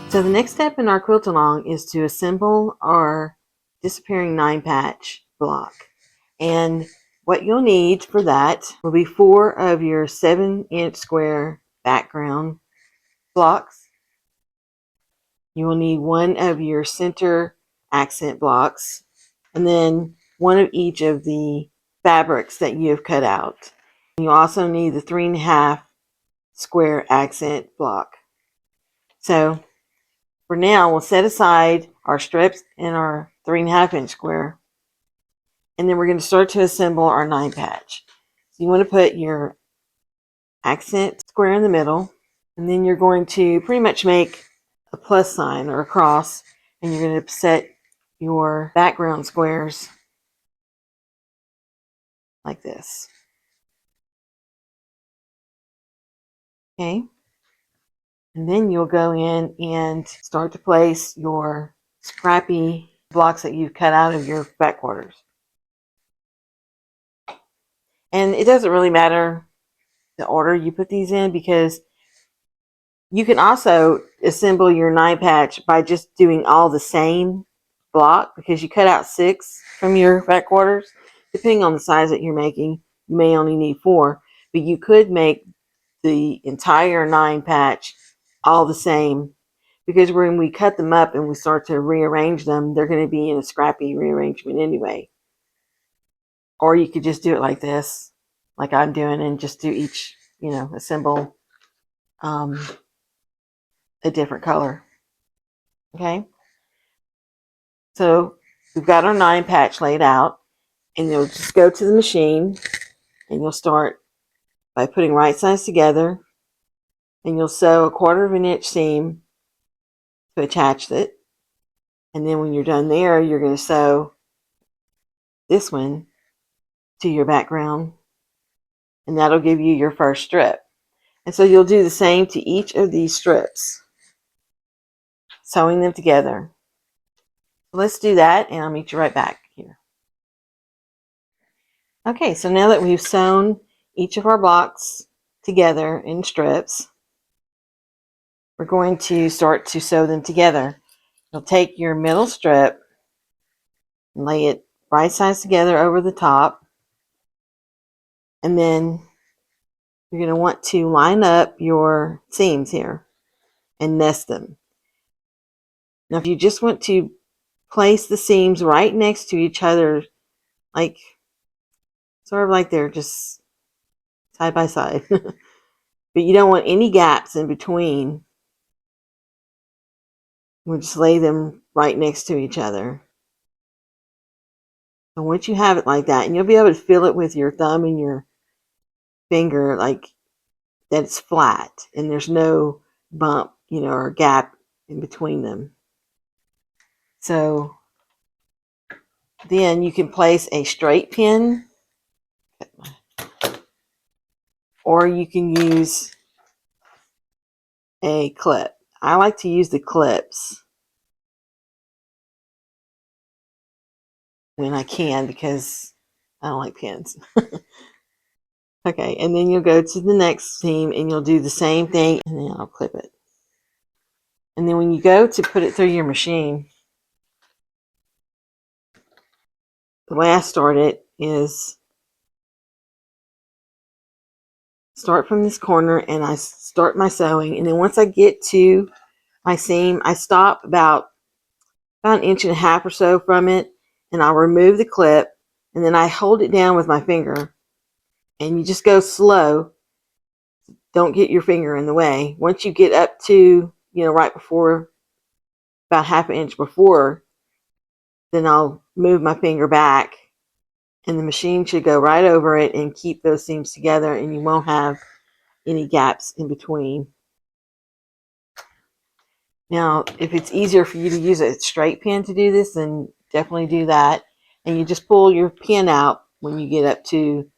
So the next step in our Quiltalong is to assemble our Disappearingninepatch block. And what you'll need for that will be 4 of your 7-inch square background blocks. You will need 1 of your center accent blocks, and then 1 of each of the fabrics that you have cut out. You also need the 3.5 square accent block. So for now, we'll set aside our strips and our 3.5-inch square, and then we're going to start to assemble our 9 patch. So you want to put your accent square in the middle, and then you're going to pretty much make a plus sign or a cross, and you're going to set your background squares like this. Okay, and then you'll go in and start to place your scrappy blocks that you've cut out of your back quarters. And it doesn't really matter the order you put these in, because you can also assemble your 9 patch by just doing all the same block, because you cut out 6 from your back quarters. Depending on the size that you're making, you may only need 4, but you could make the entire 9 patch all the same, because when we cut them up and we start to rearrange them, they're going to be in a scrappy rearrangement anyway. Or you could just do it like this, like I'm doing, and just do each, assemble a different color. Okay, so we've got our 9 patch laid out, and you'll just go to the machine and you'll start by putting right sides together, and you'll sew a 1/4 inch seam to attach it. And then when you're done there, you're going to sew this one to your background, and that'll give you your first strip. And so you'll do the same to each of these strips, sewing them together. Let's do that, and I'll meet you right back here. Okay, so now that we've sewn each of our blocks together in strips, we're going to start to sew them together. You'll take your middle strip and lay it right sides together over the top, and then you're going to want to line up your seams here and nest them. Now, if you just want to place the seams right next to each other, like sort of like they're just side by side, but you don't want any gaps in between, we'll just lay them right next to each other. And once you have it like that, and you'll be able to feel it with your thumb and your finger, like that it's flat and there's no bump, or gap in between them. So then you can place a straight pin, or you can use a clip. I like to use the clips when I can, because I don't like pins. Okay, and then you'll go to the next seam and you'll do the same thing, and then I'll clip it. And then when you go to put it through your machine, the way I start it is start from this corner, and I start my sewing, and then once I get to my seam, I stop about 1.5 inches or so from it, and I'll remove the clip, and then I hold it down with my finger, and you just go slow. Don't get your finger in the way. Once you get up to, right before, about 1/2 inch before, then I'll move my finger back, and the machine should go right over it and keep those seams together, and you won't have any gaps in between. Now, if it's easier for you to use a straight pin to do this, then definitely do that. And you just pull your pin out when you get up to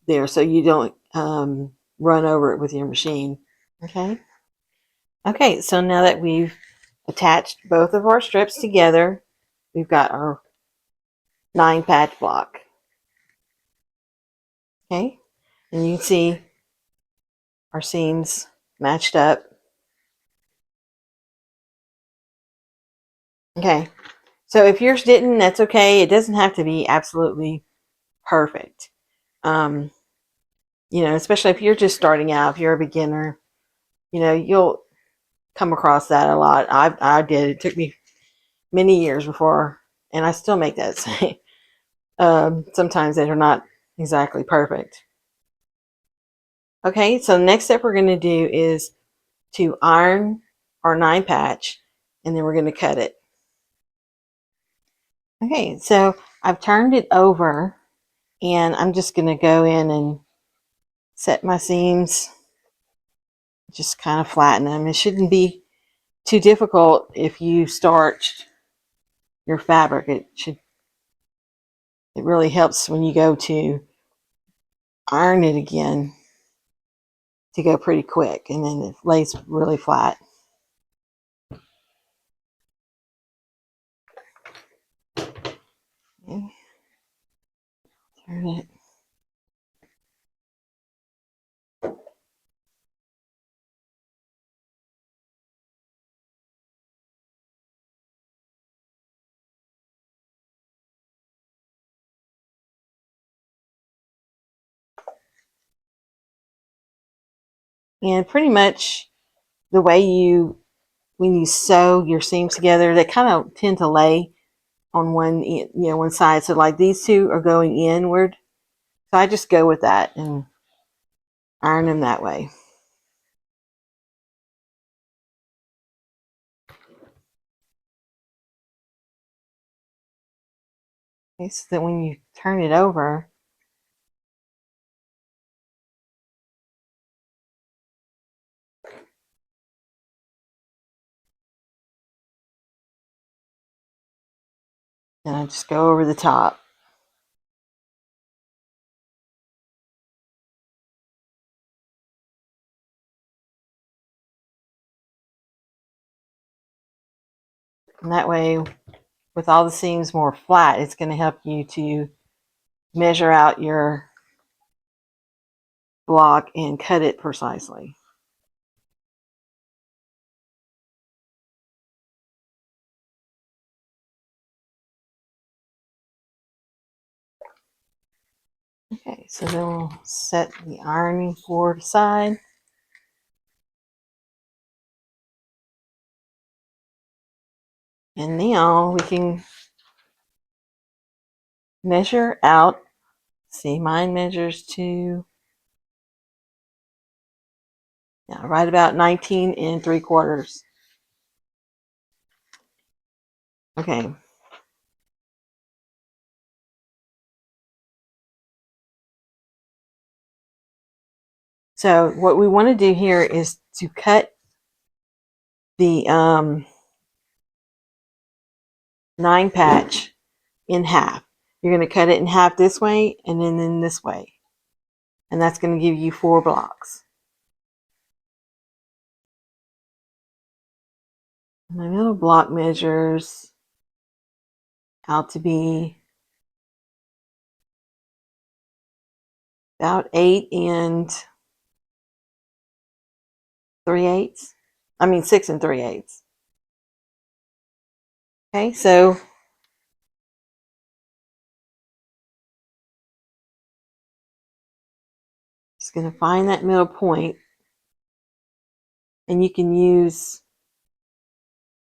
there, so you don't run over it with your machine. Okay, so now that we've attached both of our strips together, we've got our 9 patch block. Okay, and you can see our seams matched up. Okay, so if yours didn't, that's okay. It doesn't have to be absolutely perfect. You know, especially if you're just starting out, if you're a beginner, you know, you'll come across that a lot. I did. It took me many years before, and I still make that same. Sometimes they are not exactly perfect. Okay, so the next step we're going to do is to iron our 9 patch, and then we're going to cut it. Okay, so I've turned it over, and I'm just going to go in and set my seams, just kind of flatten them. It shouldn't be too difficult if you starched your fabric. It really helps when you go to iron it again to go pretty quick, and then it lays really flat. Okay. Turn it. And pretty much the way when you sew your seams together, they kind of tend to lay on one side. So like these two are going inward. So I just go with that and iron them that way. Okay, so that when you turn it over, then I just go over the top. And that way, with all the seams more flat, it's going to help you to measure out your block and cut it precisely. Okay, so then we'll set the ironing board aside. And now we can measure out. See, mine measures to right about 19 3/4. Okay. So what we want to do here is to cut the 9 patch in half. You're going to cut it in half this way and then this way. And that's going to give you 4 blocks. My middle block measures out to be about 8 3/8. I mean 6 3/8. Okay, so just going to find that middle point, and you can use,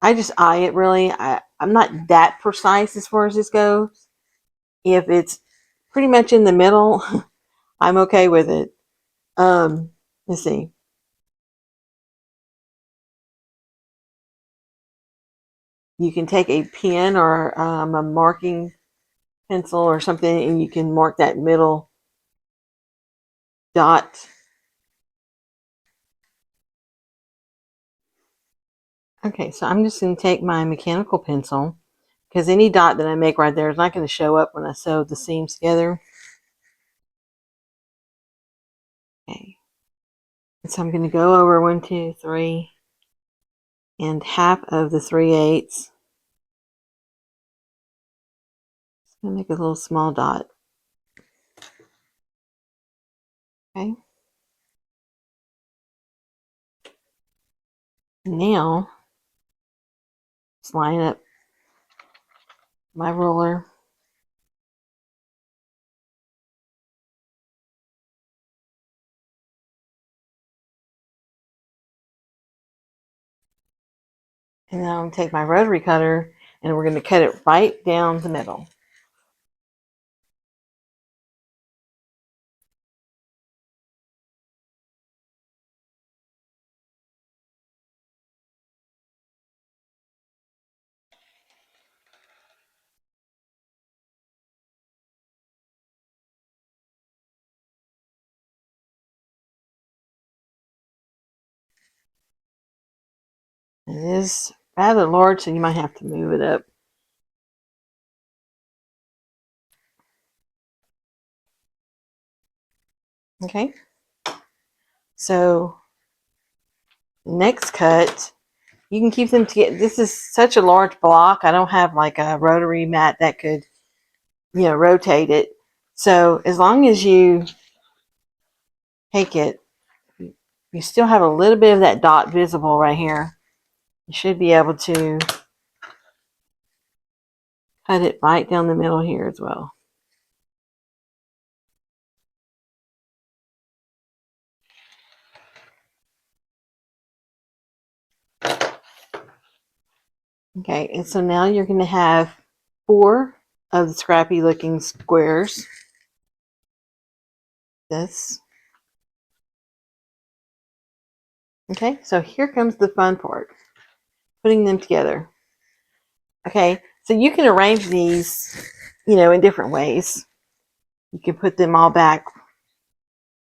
I just eye it really. I'm not that precise as far as this goes. If it's pretty much in the middle, I'm okay with it. Let's see. You can take a pen or a marking pencil or something, and you can mark that middle dot. Okay, so I'm just going to take my mechanical pencil, because any dot that I make right there is not going to show up when I sew the seams together. Okay, and so I'm going to go over 1, 2, 3, and half of the 3/8. Just going to make a little small dot. Okay. Now, let's line up my ruler. And then I'm going to take my rotary cutter and we're going to cut it right down the middle. It is rather large, so you might have to move it up. Okay. So next cut, you can keep them together. This is such a large block. I don't have like a rotary mat that could, rotate it. So as long as you take it, you still have a little bit of that dot visible right here. You should be able to cut it right down the middle here as well. Okay, and so now you're going to have 4 of the scrappy looking squares. This. Okay, so here comes the fun part, putting them together. Okay, so you can arrange these, in different ways. You can put them all back,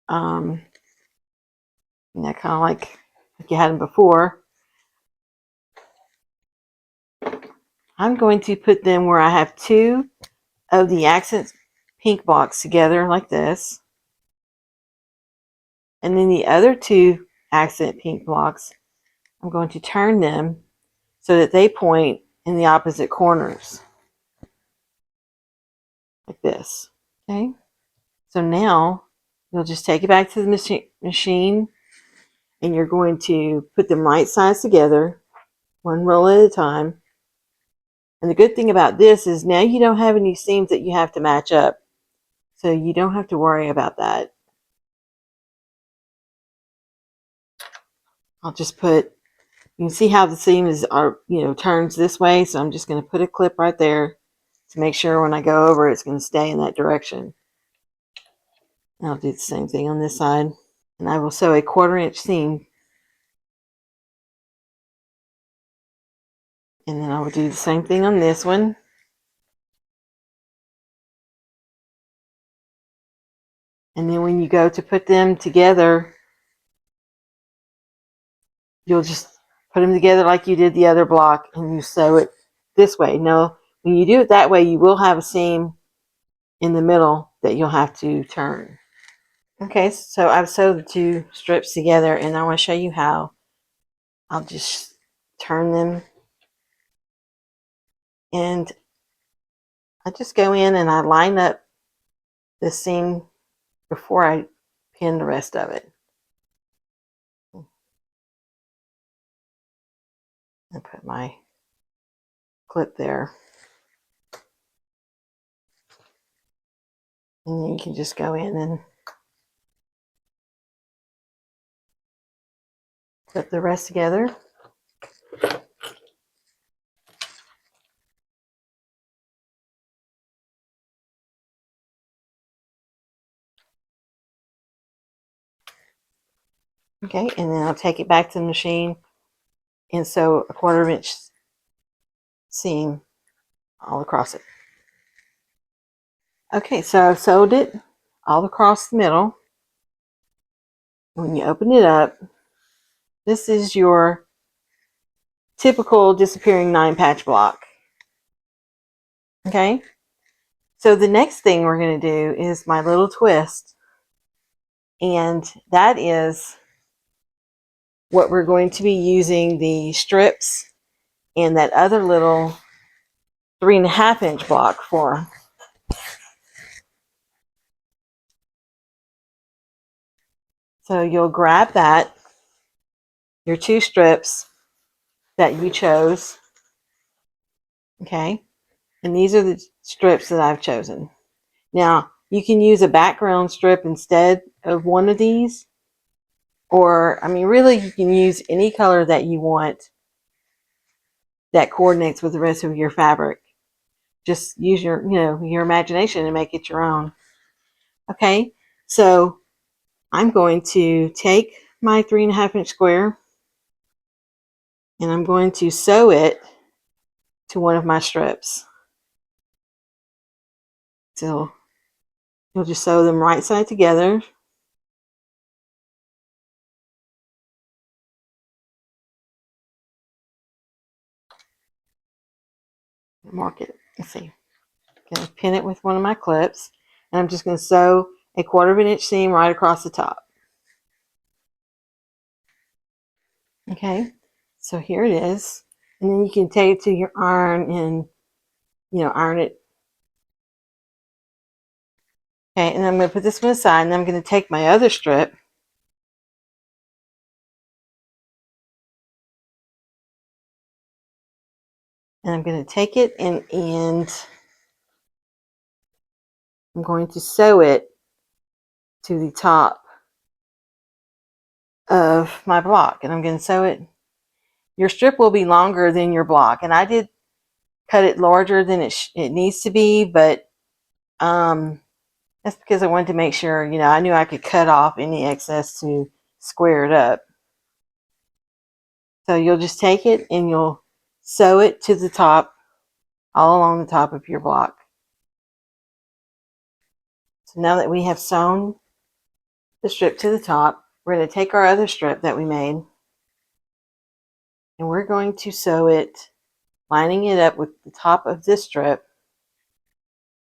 kind of like you had them before. I'm going to put them where I have 2 of the accent pink blocks together like this. And then the other 2 accent pink blocks, I'm going to turn them so that they point in the opposite corners. Like this. Okay. So now you'll just take it back to the machine and you're going to put them right sides together, one roll at a time. And the good thing about this is now you don't have any seams that you have to match up. So you don't have to worry about that. I'll just put, you can see how the seam is, turns this way. So I'm just going to put a clip right there to make sure when I go over, it's going to stay in that direction. I'll do the same thing on this side. And I will sew a 1/4 inch seam. And then I will do the same thing on this one. And then when you go to put them together, you'll just put them together like you did the other block and you sew it this way. Now, when you do it that way, you will have a seam in the middle that you'll have to turn. Okay, so I've sewed the 2 strips together and I want to show you how. I'll just turn them and I just go in and I line up the seam before I pin the rest of it. And put my clip there. And then you can just go in and put the rest together. Okay, and then I'll take it back to the machine and sew a 1/4 inch seam all across it. Okay, so I've sewed it all across the middle. When you open it up, this is your typical disappearing 9-patch block. Okay, so the next thing we're going to do is my little twist, and that is what we're going to be using the strips and that other little 3.5 inch block for. So you'll grab that, your 2 strips that you chose, okay, And these are the strips that I've chosen. Now, you can use a background strip instead of one of these. Or, I mean, really, you can use any color that you want that coordinates with the rest of your fabric. Just use your, your imagination and make it your own. Okay, so I'm going to take my 3.5-inch square and I'm going to sew it to one of my strips. So you'll just sew them right side together. Mark it. Let's see. I'm going to pin it with one of my clips, and I'm just going to sew a 1/4 inch seam right across the top. Okay, so here it is, and then you can take it to your iron and iron it. Okay, and I'm going to put this one aside, and I'm going to take my other strip and I'm going to take it and I'm going to sew it to the top of my block, and I'm going to sew it. Your strip will be longer than your block, and I did cut it larger than it needs to be, but that's because I wanted to make sure, I knew I could cut off any excess to square it up. So you'll just take it and you'll sew it to the top, all along the top of your block. So now that we have sewn the strip to the top, we're going to take our other strip that we made and we're going to sew it, lining it up with the top of this strip,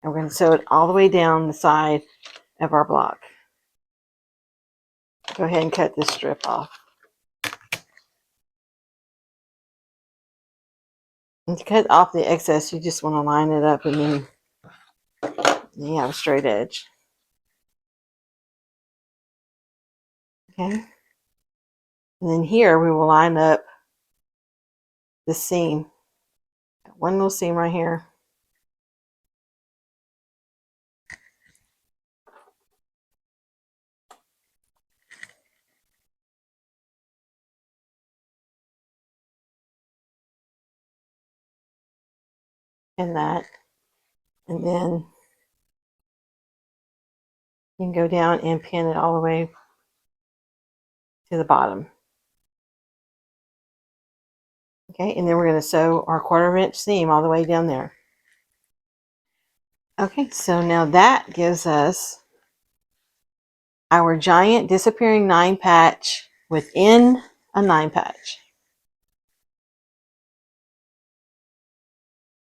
and we're going to sew it all the way down the side of our block. Go ahead and cut this strip off. And to cut off the excess, you just want to line it up and then you have a straight edge. Okay. And then here we will line up the seam. One little seam right here. And that. And then you can go down and pin it all the way to the bottom. Okay, and then we're going to sew our 1/4 inch seam all the way down there. Okay, so now that gives us our giant disappearing 9 patch within a 9 patch.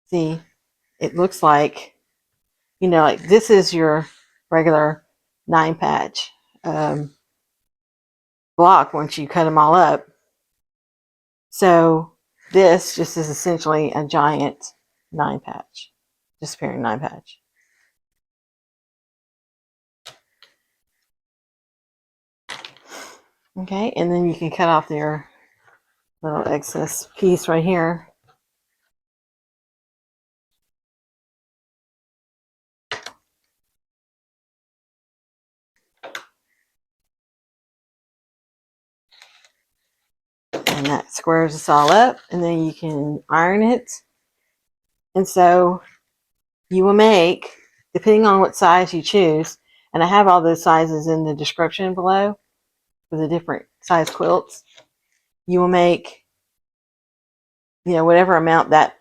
See, it looks like, like this is your regular 9 patch block once you cut them all up. So this just is essentially a giant 9 patch, disappearing 9 patch. Okay, and then you can cut off your little excess piece right here. And that squares this all up, and then you can iron it. And so you will make, depending on what size you choose, and I have all those sizes in the description below for the different size quilts, you will make, whatever amount that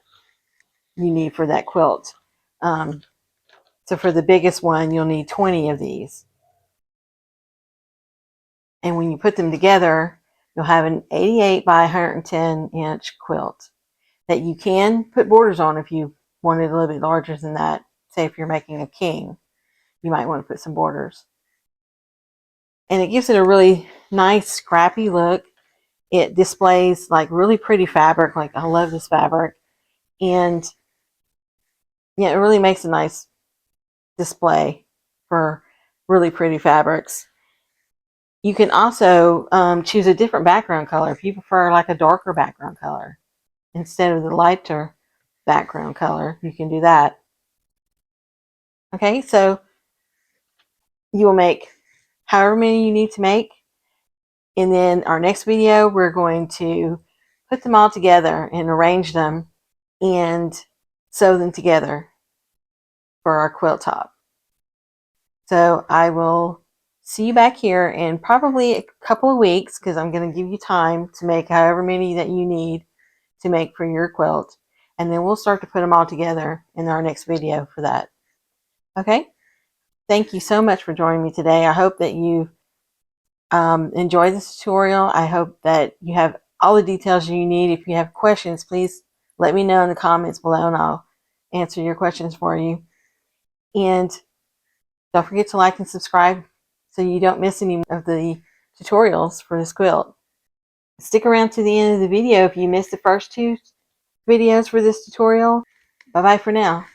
you need for that quilt. So for the biggest one, you'll need 20 of these. And when you put them together, you'll have an 88 by 110 inch quilt that you can put borders on if you wanted a little bit larger than that. Say if you're making a king, you might want to put some borders. And it gives it a really nice scrappy look. It displays like really pretty fabric. Like, I love this fabric. And yeah, it really makes a nice display for really pretty fabrics. You can also choose a different background color if you prefer like a darker background color instead of the lighter background color, you can do that. Okay, so you will make however many you need to make. And then our next video, we're going to put them all together and arrange them and sew them together for our quilt top. So I will see you back here in probably a couple of weeks, because I'm going to give you time to make however many that you need to make for your quilt. And then we'll start to put them all together in our next video for that. Okay? Thank you so much for joining me today. I hope that you enjoyed this tutorial. I hope that you have all the details you need. If you have questions, please let me know in the comments below and I'll answer your questions for you. And don't forget to like and subscribe so you don't miss any of the tutorials for this quilt. Stick around to the end of the video if you missed the first two videos for this tutorial. Bye bye for now.